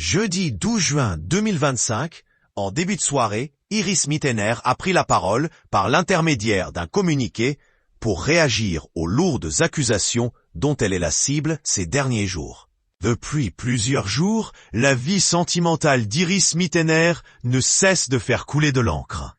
Jeudi 12 juin 2025, en début de soirée, Iris Mittener a pris la parole par l'intermédiaire d'un communiqué pour réagir aux lourdes accusations dont elle est la cible ces derniers jours. Depuis plusieurs jours, la vie sentimentale d'Iris Mittener ne cesse de faire couler de l'encre.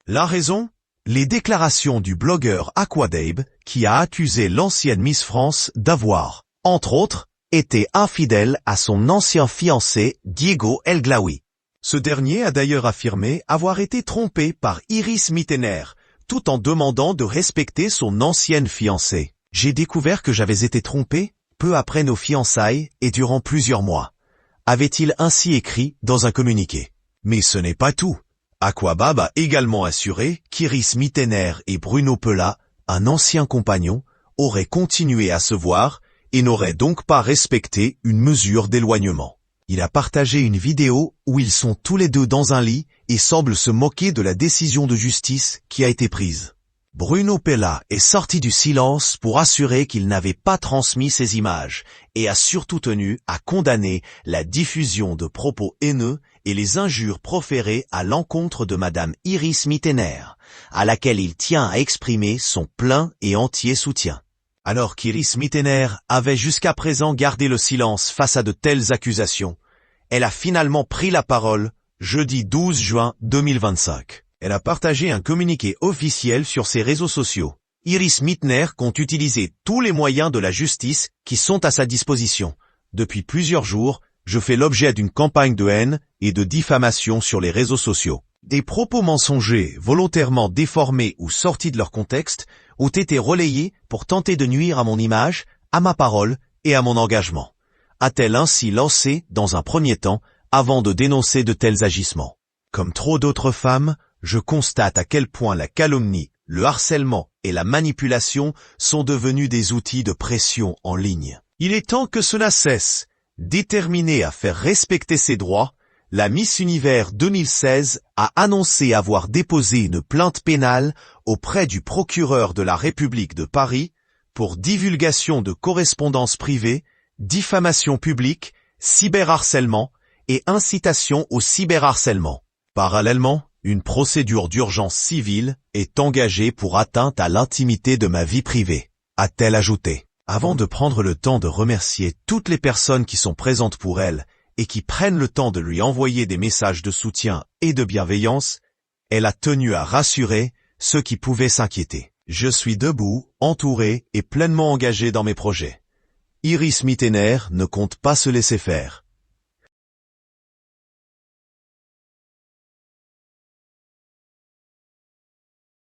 La raison ? Les déclarations du blogueur Aquadabe qui a accusé l'ancienne Miss France d'avoir, entre autres, été infidèle à son ancien fiancé Diego El Glaoui. Ce dernier a d'ailleurs affirmé avoir été trompé par Iris Mittener, tout en demandant de respecter son ancienne fiancée. « J'ai découvert que j'avais été trompé peu après nos fiançailles et durant plusieurs mois », avait-il ainsi écrit dans un communiqué. Mais ce n'est pas tout. Aquadabe a également assuré qu'Iris Mittener et Bruno Pelat, un ancien compagnon, auraient continué à se voir et n'auraient donc pas respecté une mesure d'éloignement. Il a partagé une vidéo où ils sont tous les deux dans un lit et semblent se moquer de la décision de justice qui a été prise. Bruno Pelat est sorti du silence pour assurer qu'il n'avait pas transmis ces images et a surtout tenu à condamner la diffusion de propos haineux et les injures proférées à l'encontre de Madame Iris Mittener, à laquelle il tient à exprimer son plein et entier soutien. Alors qu'Iris Mittener avait jusqu'à présent gardé le silence face à de telles accusations, elle a finalement pris la parole jeudi 12 juin 2025. Elle a partagé un communiqué officiel sur ses réseaux sociaux. Iris Mittener compte utiliser tous les moyens de la justice qui sont à sa disposition. Depuis plusieurs jours, je fais l'objet d'une campagne de haine et de diffamation sur les réseaux sociaux. Des propos mensongers, volontairement déformés ou sortis de leur contexte, ont été relayés pour tenter de nuire à mon image, à ma parole et à mon engagement. A-t-elle ainsi lancé dans un premier temps, avant de dénoncer de tels agissements. Comme trop d'autres femmes, je constate à quel point la calomnie, le harcèlement et la manipulation sont devenus des outils de pression en ligne. Il est temps que cela cesse. Déterminée à faire respecter ses droits, la Miss Univers 2016 a annoncé avoir déposé une plainte pénale auprès du procureur de la République de Paris pour divulgation de correspondances privées, diffamation publique, cyberharcèlement et incitation au cyberharcèlement. Parallèlement, une procédure d'urgence civile est engagée pour atteinte à l'intimité de ma vie privée, a-t-elle ajouté. Avant de prendre le temps de remercier toutes les personnes qui sont présentes pour elle et qui prennent le temps de lui envoyer des messages de soutien et de bienveillance, elle a tenu à rassurer ceux qui pouvaient s'inquiéter. Je suis debout, entouré et pleinement engagé dans mes projets. Iris Mittener ne compte pas se laisser faire.